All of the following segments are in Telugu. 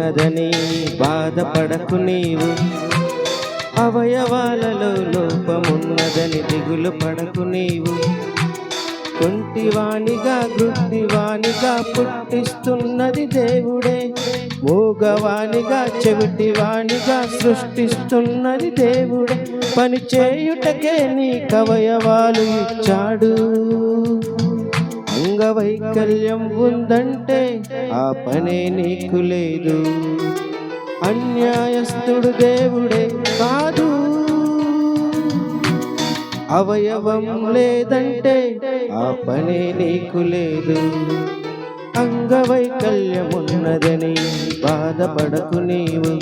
ఉన్నదని బాధపడకు నీవు. అవయవాలలో లోపమున్నదని దిగులు పడకు నీవు. కుంటివానిగా గుడ్డివానిగా పుట్టిస్తున్నది దేవుడే. మూగవానిగా చెవిటివానిగా సృష్టిస్తున్నది దేవుడే. పని చేయుటకే నీకవయవాలు ఇచ్చాడు. అంగవైకల్యం ఉందంటే ఆ పనే నీకు లేదు. అన్యాయస్తుడు దేవుడే కాదు. అవయవం లేదంటే ఆ పనే నీకు లేదు. అంగవైకల్యమున్నదని బాధపడకు నీవు.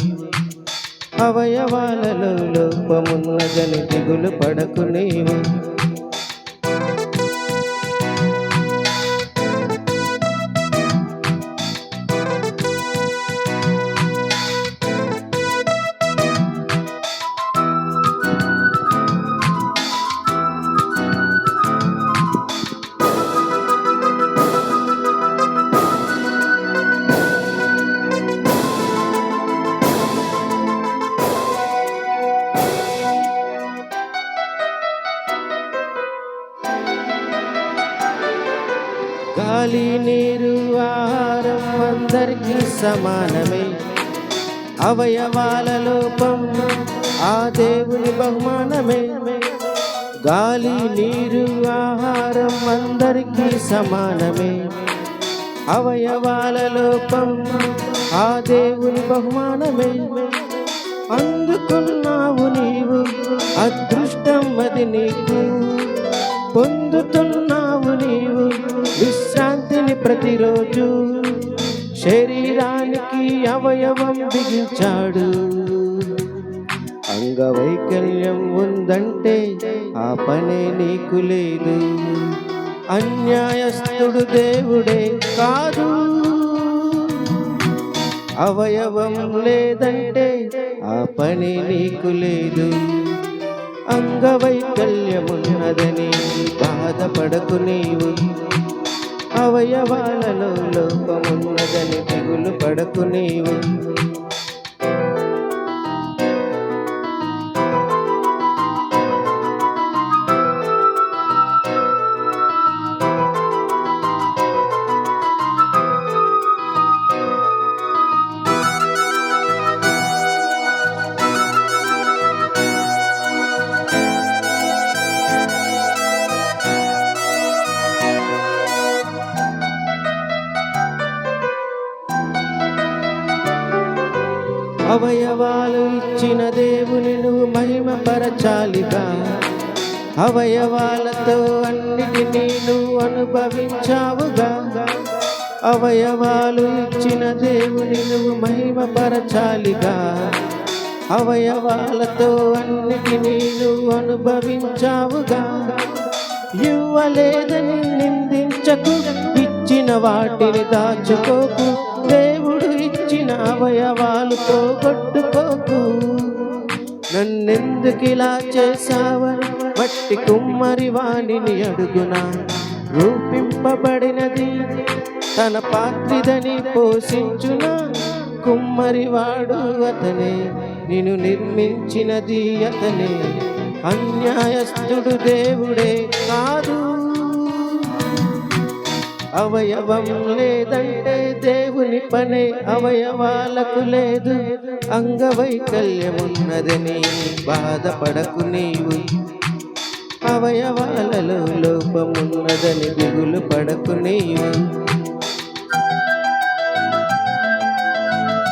అవయవాలలో లోపమున్నదని దిగులు పడకు నీవు. గాలి నీరు ఆహారం అందరికీ సమానమే. అవయవాల లోపం ఆ దేవుని బహుమానమే. గాలి నీరు ఆహారం అందరికీ సమానమే. అవయవాల లోపం ఆ దేవుని బహుమానమే. అందుకున్నావు నీవు అదృష్టం అది నీకు. పొందుతున్నావు నీవు విశ్రాంతిని ప్రతిరోజు. శరీరానికి అవయవం బిగించాడు. అంగవైకల్యం ఉందంటే ఆ పనే నీకు లేదు. అన్యాయస్తుడు దేవుడే కాదు. అవయవం లేదంటే ఆ పనే నీకు లేదు. అంగవైకల్యమున్నదని బాధపడకు నీవు. అవయవాలలో లోపమున్నదని దిగులు పడకు నీవు. అవయవాలు ఇచ్చిన దేవుని నువ్వు మహిమపరచాలిగా. అవయవాలతో అన్నిటినీ నువ్వు అనుభవించావుగా. అవయవాలు ఇచ్చిన దేవుని నువ్వు మహిమపరచాలిగా. అవయవాలతో అన్నిటినీ నువ్వు అనుభవించావుగా. ఇవ్వలేదని నిందించకు, ఇచ్చిన వాటిని దాచుకోకు. దేవుడు ఇచ్చిన అవయవాలుతో కొట్టుకోకు. నన్నెందుకిలా చేశావని మట్టి కుమ్మరి వాణిని అడుగునా. రూపింపబడినది తన పాత్రిదని పోషించునా. కుమ్మరివాడు అతనే, నిన్ను నిర్మించినది అతనే. అన్యాయస్తుడు దేవుడే కాదు. అవయవం లేదంటే దేవుని పనే అవయవాలకు లేదు. అంగవైకల్యమున్నదని బాధపడకు నీవు. అవయవాలలో లోపమున్నదని దిగులు పడకు నీవు.